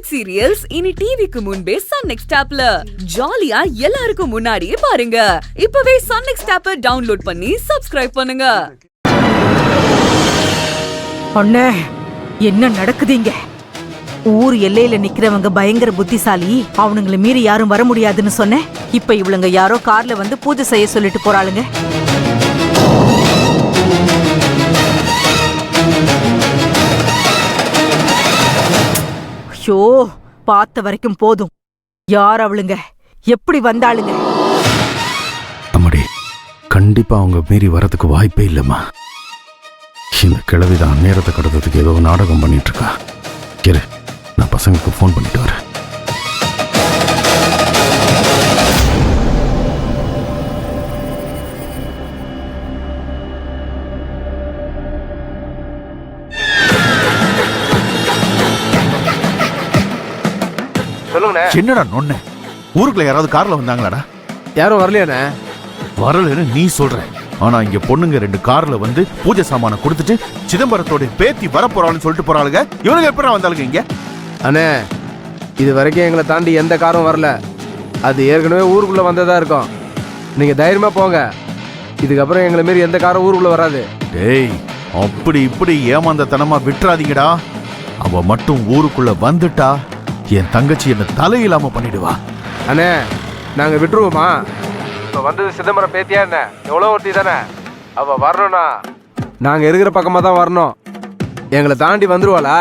Web serials இனி டிவிக்கு முன்பே சன் நெக்ஸ்ட் ஆப்ல ஜாலியா எல்லாருக்கும் முன்னாடியே பாருங்க. இப்பவே சன் நெக்ஸ்ட் ஆப்பை டவுன்லோட் பண்ணி சப்ஸ்கிரைப் பண்ணுங்க. அண்ணே, என்ன நடக்குதுங்க? ஊர் எல்லையில நிக்கிறவங்க பயங்கர புத்திசாலி, அவனுங்களை மீறி யாரும் வர முடியாதுன்னு சொன்னேன். இப்ப இவளுங்க யாரோ கார்ல வந்து பூஜை செய்ய சொல்லிட்டு போறாளுங்க. ஐயோ, பார்த்த வரைக்கும் போதும். யார் அவளுங்க? எப்படி வந்தாளுங்க? அம்மாடி, கண்டிப்பா அவங்க மீறி வரதுக்கு வாய்ப்பே இல்லம்மா. இந்த கிழவிதான் நேரத்தை கடத்துறதுக்கு ஏதோ நாடகம் பண்ணிட்டு இருக்கா. இரு, நான் பசங்களுக்கு ஃபோன் பண்ணிட்டு வரேன். என்னடா நொண்ணே, ஊருக்குள்ள யாராவது கார்ல வந்தாங்களாடா? யாரும் வரலையாண்ணே? வரலன்னு நீ சொல்ற, ஆனா இங்க பொண்ணுங்க 2 கார்ல வந்து பூஜை சாமான கொடுத்துட்டு சிதம்பரத்தோட பேத்தி வர போறாள்னு சொல்லிட்டு போறாளுங்க. இவனுங்க எப்படா வந்தாளுங்க இங்க? அண்ணே, இது வரைக்கும் எங்களை தாண்டி எந்த காரும் வரல. அது ஏற்கனவே ஊருக்குள்ள வந்ததா இருக்கும். நீங்க தைரியமா போங்க. இதுக்கப்புறம் எங்களை மீறி எந்த காரும் ஊருக்குள்ள வராது. டேய், அப்படி இப்படி ஏமாந்தத்தனமா விட்டுறாதீங்கடா. அவ மட்டும் ஊருக்குள்ள வந்துட்டா என் தங்கச்சி என்ன தலையில்லாம பண்ணிடுவா. அண்ணே, நாங்க விட்டுருவோமா? இப்ப வந்தது சிதம்பரம் பேத்தியா என்ன? எவ்வளோ ஒருத்தி தானே. அவ வரணும்னா நாங்க இருக்கிற பக்கமா தான் வரணும். எங்களை தாண்டி வந்துருவாளா?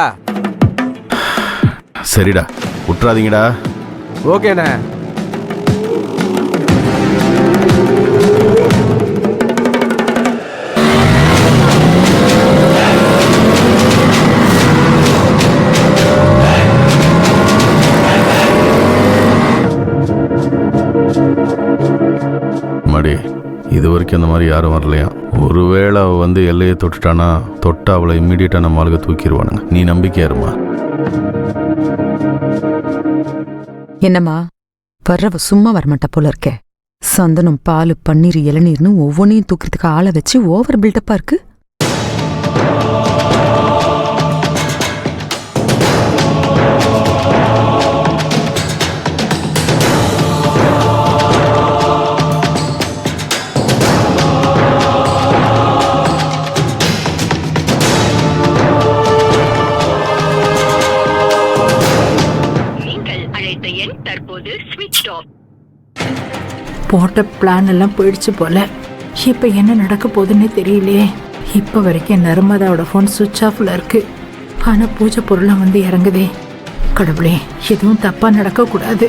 சரிடா, விட்டுறாதீங்கடா. ஓகேண்ணே. இது வரைக்கும் அந்த மாதிரி யாரும் வரலையா? ஒருவேளை அவ வந்து எல்லையை தொட்டுட்டானா, தொட்டா அவளை இம்மிடியட்டா நம்ம ஆளுக தூக்கிடுவானுங்க. நீ நம்பிக்கையா இருமா. என்னம்மா, வர்றவ சும்மா வரமாட்டா போல இருக்க. சந்தனம், பால், பன்னீர், இளநீர்னு ஒவ்வொன்னையும் தூக்கிறதுக்கு ஆளை வச்சு ஓவர் பில்டப்பா இருக்கு. போட்ட பிளான் எல்லாம் போயிடுச்சு போல. இப்ப என்ன நடக்க போகுதுன்னே தெரியலையே. இப்ப வரைக்கும் நர்மதாவோட போன் சுவிட்ச் ஆஃப்ல இருக்கு. ஆனா பூஜை பொருளாம் வந்து இறங்குதே. கடவுளே, எதுவும் தப்பா நடக்க கூடாது.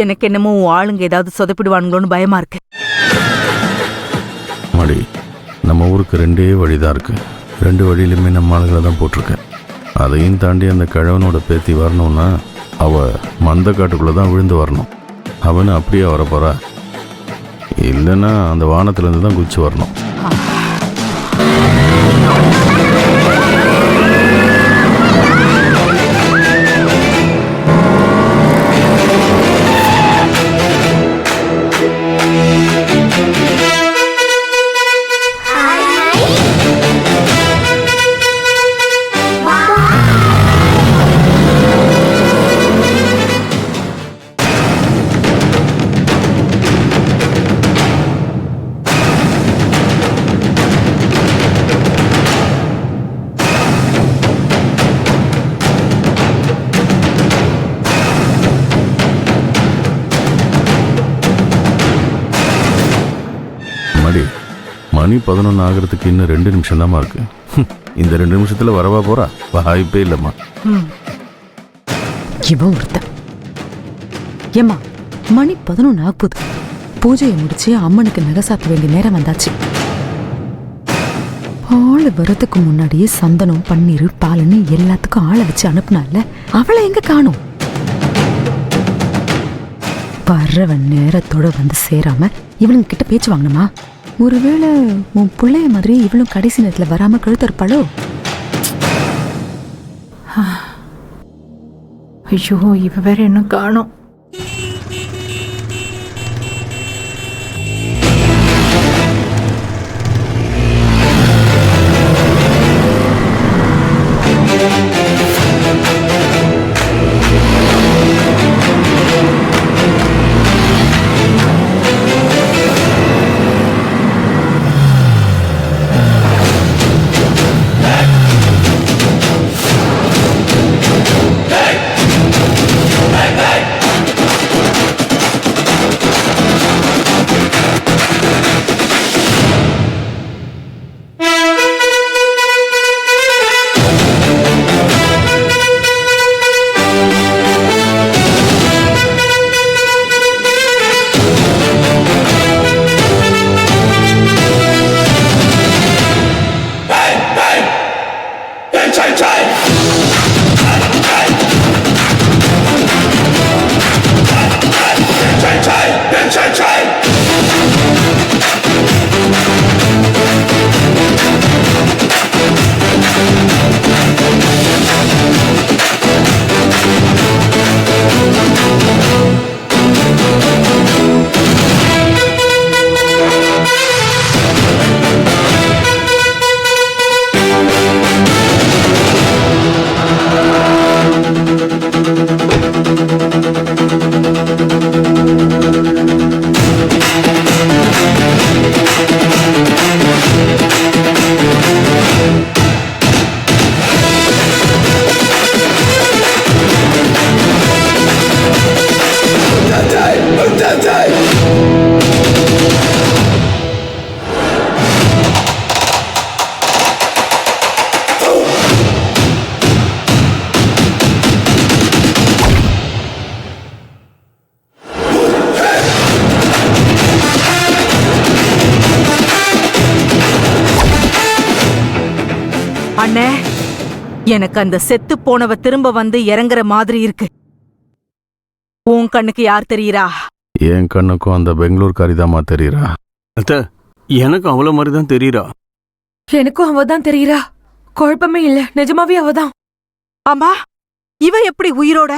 எனக்கு என்னமோ ஆளுங்க ஏதாவது சொதப்பிடுவானுங்களோன்னு பயமா இருக்கு. மடி, நம்ம ஊருக்கு 2 வழிதான் இருக்கு. 2 வழியிலுமே நம்ம ஆளுகளை தான் போட்டிருக்கேன். அதையும் தாண்டி அந்த கிழவனோட பேத்தி வரணும்னா அவ மந்த காட்டுக்குள்ள தான் விழுந்து வரணும். அவனு அப்படியே வரப்போறா, இல்லைன்னா அந்த வானத்திலேருந்து தான் குதிச்சு வரணும். மணி 11 ஆகிறதுக்கு இன்னும் 2 நிமிஷம் தாம்மா இருக்கு. இந்த 2 நிமிஷத்துல வரவா போறா? வாய்ப்பே இல்லம்மா. இவன் ஒருத்தன். ஏம்மா, மணி 11 ஆகுது. பூஜையை முடிச்சு அம்மனுக்கு நகை சாத்த வேண்டிய நேரம் வந்தாச்சு. ஆளு வரதுக்கு முன்னாடியே சந்தனம், பன்னீர், பாலுன்னு எல்லாத்துக்கும் ஆளை வச்சு அனுப்புனால அவளை எங்க காணோம்? வர்றவன் நேரத்தோட வந்து சேராம இவளுங்க கிட்ட பேச்சு வாங்கணுமா? ஒருவேளை உன் பிள்ளைய மாதிரி இவளும் கடைசி நேரத்துல வராம கழுத்தறுப்பாளோ? ஐயோ, இவ வேற இன்னும் காணோம். அண்ணே, எனக்கு அந்த செத்து போனவ திரும்ப வந்து இறங்குற மாதிரி இருக்கு. உன் கண்ணுக்கு யார் தெரியுறா? என் கண்ணுக்கும் அந்த பெங்களூர் காரிதாம்மா தெரியுறா. அத்த, எனக்கு அவள மாதிரி தான் தெரியுறா. எனக்கும் அவதான் தெரியுறா. குழப்பமே இல்ல, நிஜமாவே அவதான். ஆமா, இவ எப்படி உயிரோட?